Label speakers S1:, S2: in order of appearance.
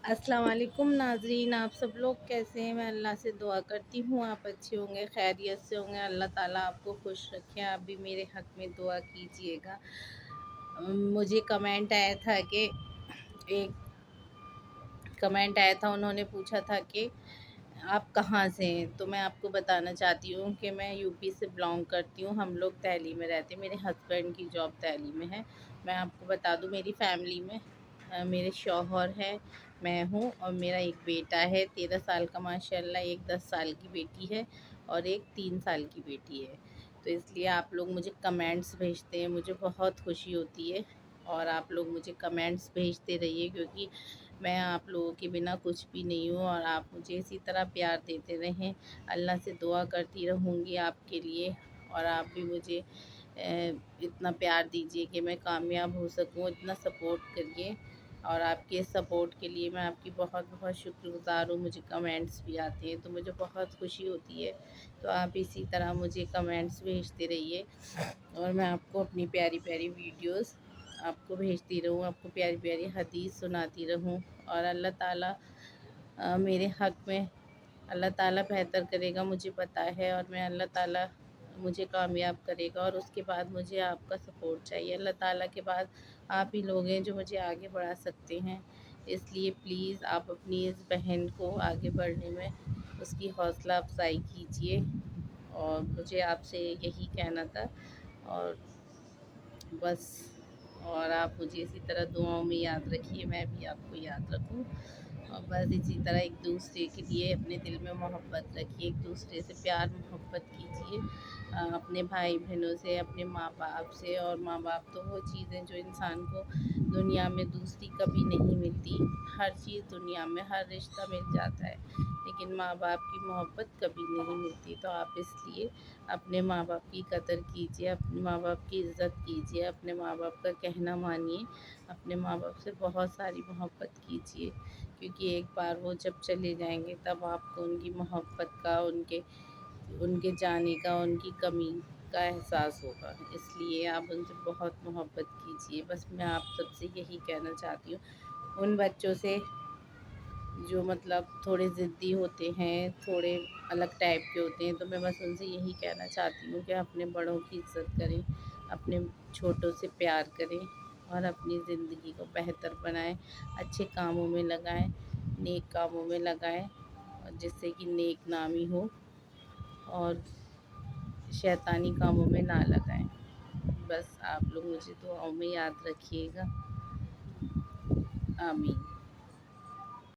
S1: السلام علیکم ناظرین، آپ سب لوگ کیسے ہیں؟ میں اللہ سے دعا کرتی ہوں آپ اچھے ہوں گے، خیریت سے ہوں گے۔ اللہ تعالیٰ آپ کو خوش رکھے۔ آپ بھی میرے حق میں دعا کیجئے گا۔ مجھے کمنٹ آیا تھا کہ انہوں نے پوچھا تھا کہ آپ کہاں سے ہیں، تو میں آپ کو بتانا چاہتی ہوں کہ میں یو پی سے بلانگ کرتی ہوں۔ ہم لوگ دہلی میں رہتے ہیں، میرے ہسبینڈ کی جاب دہلی میں ہے۔ میں آپ کو بتا دوں، میری فیملی میں میرے شوہر ہے، میں ہوں، اور میرا ایک بیٹا ہے 13 سال کا ماشاءاللہ، ایک 10 سال کی بیٹی ہے اور ایک 3 سال کی بیٹی ہے۔ تو اس لیے آپ لوگ مجھے کمنٹس بھیجتے ہیں، مجھے بہت خوشی ہوتی ہے، اور آپ لوگ مجھے کمنٹس بھیجتے رہیے، کیونکہ میں آپ لوگوں کے بنا کچھ بھی نہیں ہوں، اور آپ مجھے اسی طرح پیار دیتے رہیں۔ اللہ سے دعا کرتی رہوں گی آپ کے لیے، اور آپ بھی مجھے اتنا پیار دیجیے کہ میں کامیاب ہو سکوں، اتنا سپورٹ کریے، اور آپ کے سپورٹ کے لیے میں آپ کی بہت بہت شکر گزار ہوں۔ مجھے کمنٹس بھی آتے ہیں تو مجھے بہت خوشی ہوتی ہے، تو آپ اسی طرح مجھے کمنٹس بھیجتے رہیے، اور میں آپ کو اپنی پیاری پیاری ویڈیوز آپ کو بھیجتی رہوں، آپ کو پیاری پیاری حدیث سناتی رہوں، اور اللہ تعالیٰ میرے حق میں اللہ تعالیٰ بہتر کرے گا، مجھے پتہ ہے، اور میں اللہ تعالیٰ مجھے کامیاب کرے گا، اور اس کے بعد مجھے آپ کا سپورٹ چاہیے۔ اللہ تعالیٰ کے بعد آپ ہی لوگ ہیں جو مجھے آگے بڑھا سکتے ہیں، اس لیے پلیز آپ اپنی اس بہن کو آگے بڑھنے میں اس کی حوصلہ افزائی کیجیے، اور مجھے آپ سے یہی کہنا تھا، اور بس، اور آپ مجھے اسی طرح دعاؤں میں یاد رکھیے، میں بھی آپ کو یاد رکھوں، اور بس اسی طرح ایک دوسرے کے لیے اپنے دل میں محبت رکھیے، ایک دوسرے سے پیار محبت کیجیے، اپنے بھائی بہنوں سے، اپنے ماں باپ سے، اور ماں باپ تو وہ چیز ہے جو انسان کو دنیا میں دوسری کبھی نہیں ملتی۔ ہر چیز دنیا میں، ہر رشتہ مل جاتا ہے، لیکن ماں باپ کی محبت کبھی نہیں ملتی، تو آپ اس لیے اپنے ماں باپ کی قدر کیجیے، اپنے ماں باپ کی عزت کیجیے، اپنے ماں باپ کا کہنا مانیے، اپنے ماں باپ سے بہت ساری محبت کیجیے، کیونکہ ایک بار وہ جب چلے جائیں گے تب آپ کو ان کی محبت کا، ان کے جانے کا، ان کی کمی کا احساس ہوگا۔ اس لیے آپ ان سے بہت محبت کیجیے۔ بس میں آپ سب سے یہی کہنا چاہتی ہوں، ان بچوں سے جو مطلب تھوڑے ضدی ہوتے ہیں، تھوڑے الگ ٹائپ کے ہوتے ہیں، تو میں بس ان سے یہی کہنا چاہتی ہوں کہ اپنے بڑوں کی عزت کریں، اپنے چھوٹوں سے پیار کریں، اور اپنی زندگی کو بہتر بنائیں، اچھے کاموں میں لگائیں، نیک کاموں میں لگائیں، جس سے کہ نیک نامی ہو، اور شیطانی کاموں میں نہ لگائیں۔ بس آپ لوگ مجھے دعاؤں میں یاد رکھیے گا۔ آمین۔